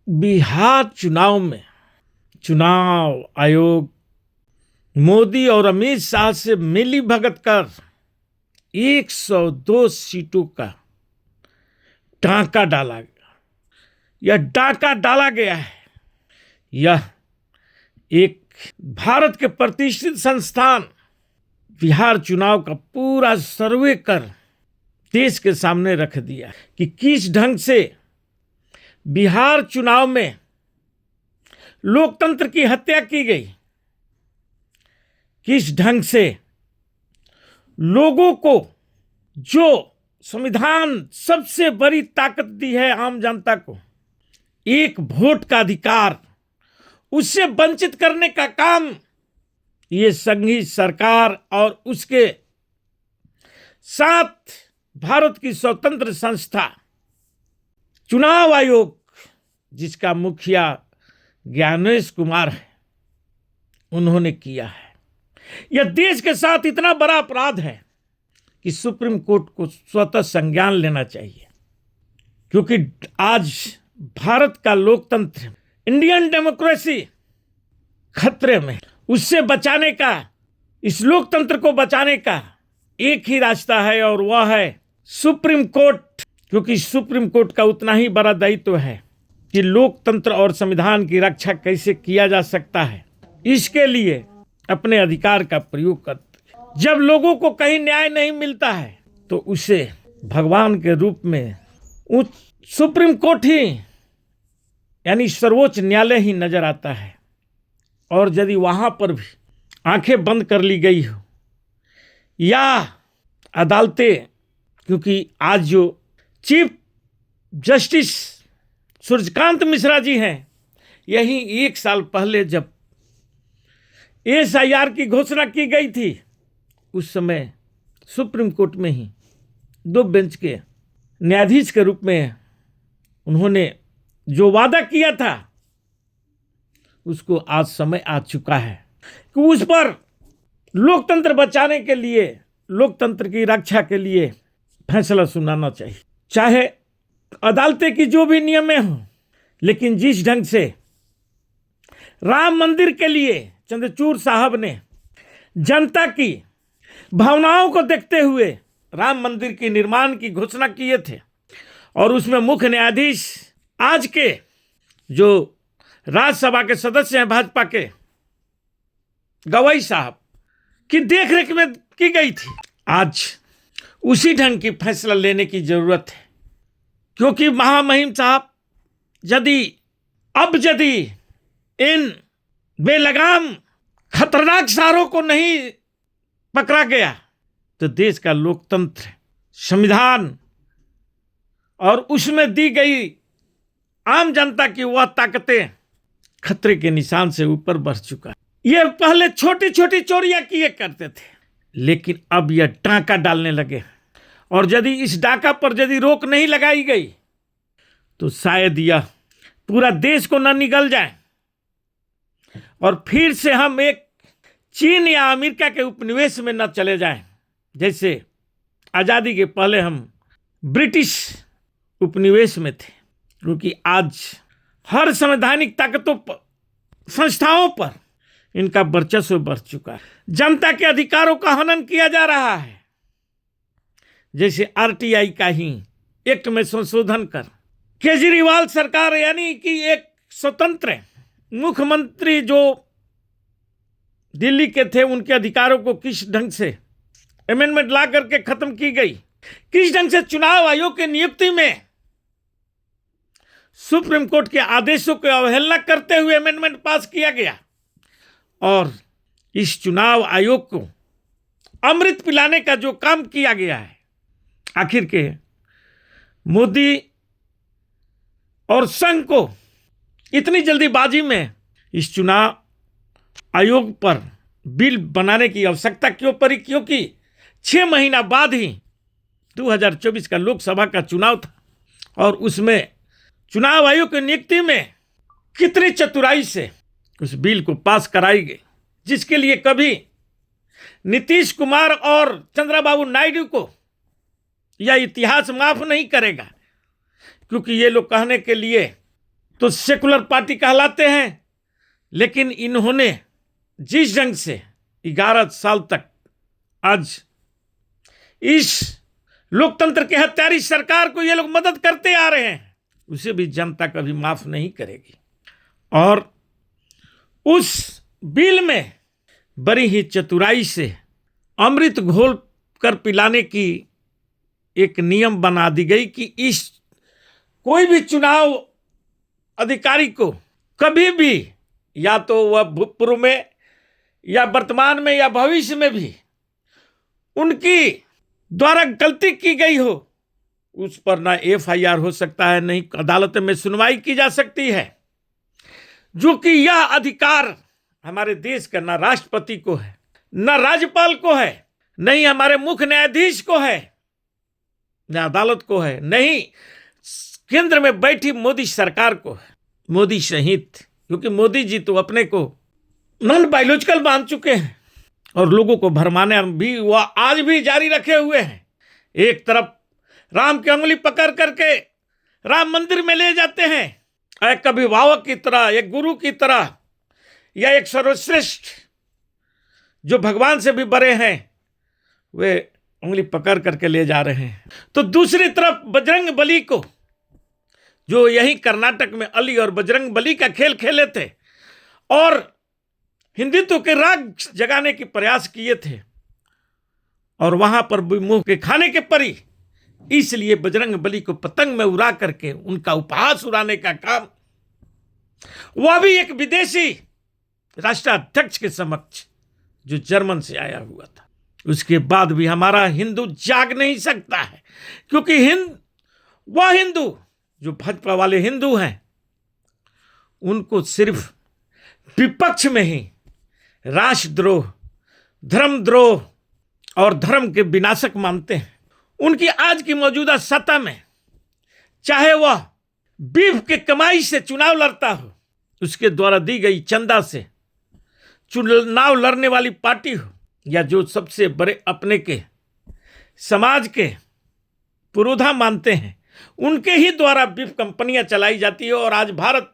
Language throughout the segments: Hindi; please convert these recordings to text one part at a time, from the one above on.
बिहार चुनाव में चुनाव आयोग मोदी और अमित शाह से मिली भगत कर 102 सीटों का डाका डाला गया। यह डाका डाला गया है। यह एक भारत के प्रतिष्ठित संस्थान बिहार चुनाव का पूरा सर्वे कर देश के सामने रख दिया कि किस ढंग से बिहार चुनाव में लोकतंत्र की हत्या की गई, किस ढंग से लोगों को जो संविधान सबसे बड़ी ताकत दी है आम जनता को, एक वोट का अधिकार, उससे वंचित करने का काम ये संघीय सरकार और उसके साथ भारत की स्वतंत्र संस्था चुनाव आयोग, जिसका मुखिया ज्ञानेश कुमार है, उन्होंने किया है। यह देश के साथ इतना बड़ा अपराध है कि सुप्रीम कोर्ट को स्वतः संज्ञान लेना चाहिए, क्योंकि आज भारत का लोकतंत्र, इंडियन डेमोक्रेसी खतरे में। उससे बचाने का, इस लोकतंत्र को बचाने का एक ही रास्ता है और वह है सुप्रीम कोर्ट, क्योंकि सुप्रीम कोर्ट का उतना ही बड़ा दायित्व है कि लोकतंत्र और संविधान की रक्षा कैसे किया जा सकता है, इसके लिए अपने अधिकार का प्रयोग करते। जब लोगों को कहीं न्याय नहीं मिलता है तो उसे भगवान के रूप में सुप्रीम कोर्ट ही यानी सर्वोच्च न्यायालय ही नजर आता है। और यदि वहां पर भी आंखें बंद कर ली गई हो या अदालतें, क्योंकि आज जो चीफ जस्टिस सूर्यकांत मिश्रा जी हैं, यही 1 साल पहले जब SIR की घोषणा की गई थी, उस समय सुप्रीम कोर्ट में ही 2 बेंच के न्यायाधीश के रूप में उन्होंने जो वादा किया था, उसको आज समय आ चुका है कि उस पर लोकतंत्र बचाने के लिए, लोकतंत्र की रक्षा के लिए फैसला सुनाना चाहिए, चाहे अदालतें की जो भी नियमें हों। लेकिन जिस ढंग से राम मंदिर के लिए चंद्रचूड़ साहब ने जनता की भावनाओं को देखते हुए राम मंदिर के निर्माण की घोषणा किए थे, और उसमें मुख्य न्यायाधीश आज के जो राज्यसभा के सदस्य हैं भाजपा के, गवई साहब की देखरेख में की गई थी, आज उसी ढंग की फैसला लेने की जरूरत है। क्योंकि महामहिम साहब, यदि इन बेलगाम खतरनाक सारों को नहीं पकड़ा गया तो देश का लोकतंत्र, संविधान और उसमें दी गई आम जनता की वह ताकतें खतरे के निशान से ऊपर बढ़ चुका है। ये पहले छोटी छोटी चोरियां किए करते थे, लेकिन अब यह डाका डालने लगे, और यदि इस डाका पर यदि रोक नहीं लगाई गई तो शायद यह पूरा देश को न निगल जाए और फिर से हम एक चीन या अमेरिका के उपनिवेश में न चले जाएं, जैसे आज़ादी के पहले हम ब्रिटिश उपनिवेश में थे। क्योंकि आज हर संवैधानिक ताकतों पर, संस्थाओं पर इनका वर्चस्व बढ़ चुका है। जनता के अधिकारों का हनन किया जा रहा है, जैसे RTI का ही एक्ट में संशोधन कर केजरीवाल सरकार, यानी कि एक स्वतंत्र मुख्यमंत्री जो दिल्ली के थे, उनके अधिकारों को किस ढंग से अमेंडमेंट ला करके खत्म की गई, किस ढंग से चुनाव आयोग की नियुक्ति में सुप्रीम कोर्ट के आदेशों की अवहेलना करते हुए अमेंडमेंट पास किया गया, और इस चुनाव आयोग को अमृत पिलाने का जो काम किया गया है, आखिर के मोदी और संघ को इतनी जल्दीबाजी में इस चुनाव आयोग पर बिल बनाने की आवश्यकता क्यों पड़ी? क्योंकि 6 महीना बाद ही 2024 का लोकसभा का चुनाव था, और उसमें चुनाव आयोग की नियुक्ति में कितनी चतुराई से उस बिल को पास कराई गई, जिसके लिए कभी नीतीश कुमार और चंद्रबाबू नायडू को यह इतिहास माफ नहीं करेगा। क्योंकि ये लोग कहने के लिए तो सेकुलर पार्टी कहलाते हैं। लेकिन इन्होंने जिस ढंग से 11 साल तक आज इस लोकतंत्र की हत्यारी सरकार को ये लोग मदद करते आ रहे हैं, उसे भी जनता कभी माफ नहीं करेगी। और उस बिल में बड़ी ही चतुराई से अमृत घोल कर पिलाने की एक नियम बना दी गई कि इस कोई भी चुनाव अधिकारी को कभी भी, या तो वह भूतपूर्व में या वर्तमान में या भविष्य में भी उनकी द्वारा गलती की गई हो, उस पर ना FIR हो सकता है, नहीं अदालत में सुनवाई की जा सकती है। जो कि यह अधिकार हमारे देश का ना राष्ट्रपति को है, ना राज्यपाल को है, नहीं हमारे मुख्य न्यायाधीश को है, न अदालत को है, नहीं केंद्र में बैठी मोदी सरकार को है, मोदी सहित। क्योंकि मोदी जी तो अपने को नॉन बायोलॉजिकल मान चुके हैं और लोगों को भरमाने भी वह आज भी जारी रखे हुए हैं। एक तरफ राम की अंगुली पकड़ करके राम मंदिर में ले जाते हैं, एक अभिभावक की तरह, एक गुरु की तरह, या एक सर्वश्रेष्ठ जो भगवान से भी बड़े हैं, वे उंगली पकड़ करके ले जा रहे हैं। तो दूसरी तरफ बजरंग बली को, जो यही कर्नाटक में अली और बजरंग बली का खेल खेले थे और हिंदुत्व के राग जगाने की प्रयास किए थे, और वहां पर भी मुंह के खाने के परी, इसलिए बजरंग बली को पतंग में उड़ा करके उनका उपहास उड़ाने का काम, वह भी एक विदेशी राष्ट्राध्यक्ष के समक्ष जो जर्मन से आया हुआ था। उसके बाद भी हमारा हिंदू जाग नहीं सकता है, क्योंकि वह हिंदू जो भाजपा वाले हिंदू हैं, उनको सिर्फ विपक्ष में ही राष्ट्रद्रोह, धर्मद्रोह और धर्म के विनाशक मानते हैं। उनकी आज की मौजूदा सत्ता में, चाहे वह बीफ के कमाई से चुनाव लड़ता हो, उसके द्वारा दी गई चंदा से चुनाव लड़ने वाली पार्टी हो, या जो सबसे बड़े अपने के समाज के पुरोधा मानते हैं, उनके ही द्वारा बीफ कंपनियां चलाई जाती है। और आज भारत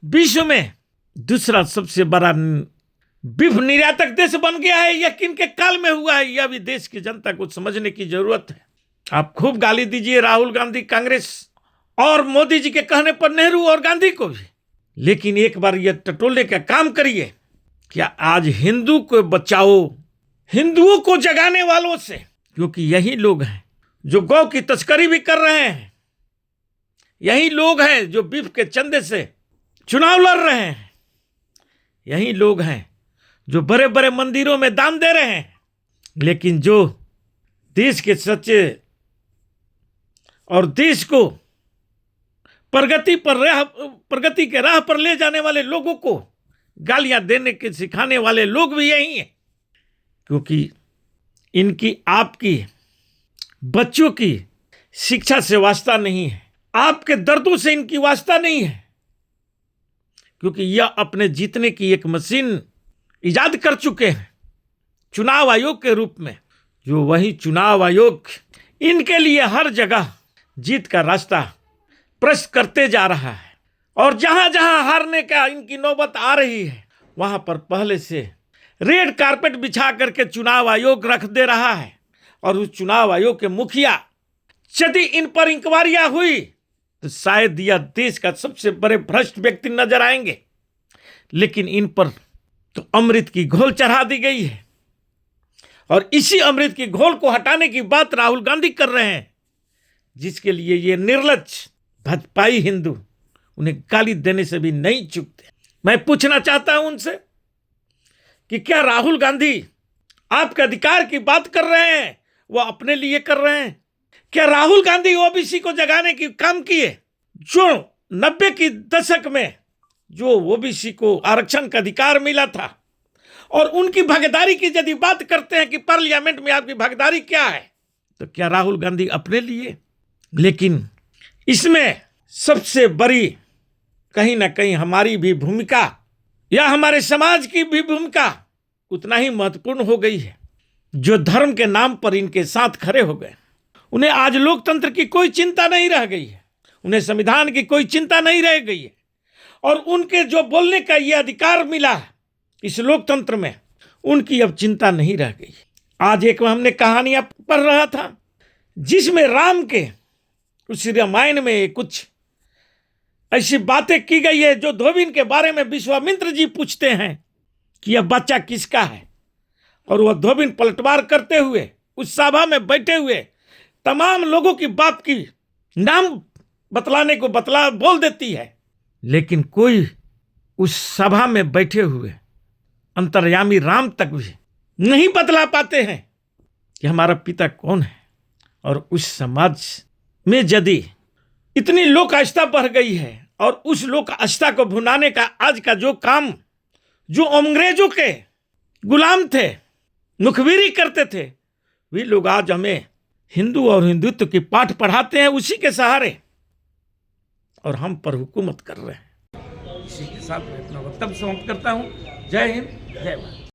विश्व में दूसरा सबसे बड़ा बीफ निर्यातक देश बन गया है। यह किन के काल में हुआ है, यह भी देश की जनता को समझने की जरूरत है। आप खूब गाली दीजिए राहुल गांधी, कांग्रेस और मोदी जी के कहने पर नेहरू और गांधी को भी, लेकिन एक बार यह टटोलने का काम करिए, क्या आज हिंदू को बचाओ, हिंदुओं को जगाने वालों से, क्योंकि यही लोग हैं जो गौ की तस्करी भी कर रहे हैं, यही लोग हैं जो बीफ के चंदे से चुनाव लड़ रहे हैं, यही लोग हैं जो बड़े बड़े मंदिरों में दान दे रहे हैं। लेकिन जो देश के सच्चे और देश को प्रगति के राह पर ले जाने वाले लोगों को गालियां देने के सिखाने वाले लोग भी यही हैं, क्योंकि इनकी आपकी बच्चों की शिक्षा से वास्ता नहीं है, आपके दर्दों से इनकी वास्ता नहीं है, क्योंकि यह अपने जीतने की एक मशीन इजाद कर चुके हैं चुनाव आयोग के रूप में, जो वही चुनाव आयोग इनके लिए हर जगह जीत का रास्ता प्रशस्त करते जा रहा है। और जहां जहां हारने का इनकी नौबत आ रही है, वहां पर पहले से रेड कारपेट बिछा करके चुनाव आयोग रख दे रहा है। और उस चुनाव आयोग के मुखिया, यदि इन पर इंक्वायरियां हुई तो शायद यह देश का सबसे बड़े भ्रष्ट व्यक्ति नजर आएंगे। लेकिन इन पर तो अमृत की घोल चढ़ा दी गई है, और इसी अमृत की घोल को हटाने की बात राहुल गांधी कर रहे हैं, जिसके लिए ये निर्लज्ज भाजपाई हिंदू उन्हें गाली देने से भी नहीं चूकते। मैं पूछना चाहता हूं उनसे कि क्या राहुल गांधी आपके अधिकार की बात कर रहे हैं, वो अपने लिए कर रहे हैं? क्या राहुल गांधी ओबीसी को जगाने की काम किए? जो 90 के दशक में जो ओबीसी को आरक्षण का अधिकार मिला था, और उनकी भागीदारी की यदि बात करते हैं कि पार्लियामेंट में आपकी भागीदारी क्या है, तो क्या राहुल गांधी अपने लिए? लेकिन इसमें सबसे बड़ी कहीं ना कहीं हमारी भी भूमिका, या हमारे समाज की भी भूमिका उतना ही महत्वपूर्ण हो गई है, जो धर्म के नाम पर इनके साथ खड़े हो गए। उन्हें आज लोकतंत्र की कोई चिंता नहीं रह गई है, उन्हें संविधान की कोई चिंता नहीं रह गई है, और उनके जो बोलने का ये अधिकार मिला इस लोकतंत्र में, उनकी अब चिंता नहीं रह गई। आज एक हमने कहानियां पढ़ रहा था जिसमें राम के उस रामायण में कुछ ऐसी बातें की गई है जो धोबिन के बारे में विश्वामित्र जी पूछते हैं कि यह बच्चा किसका है, और वह धोबिन पलटवार करते हुए उस सभा में बैठे हुए तमाम लोगों की बात की नाम बतलाने को बोल देती है, लेकिन कोई उस सभा में बैठे हुए अंतर्यामी राम तक भी नहीं बतला पाते हैं कि हमारा पिता कौन है। और उस समाज में यदि इतनी लोक आस्था बढ़ गई है और उस लोक आस्था को भुनाने का आज का जो काम जो अंग्रेजों के गुलाम थे, मुखबिरी करते थे, वे लोग आज हमें हिंदू और हिंदुत्व की पाठ पढ़ाते हैं उसी के सहारे, और हम पर हुकूमत कर रहे हैं। इसी के साथ मैं अपना वक्तव्य समाप्त करता हूं। जय हिंद, जय भारत।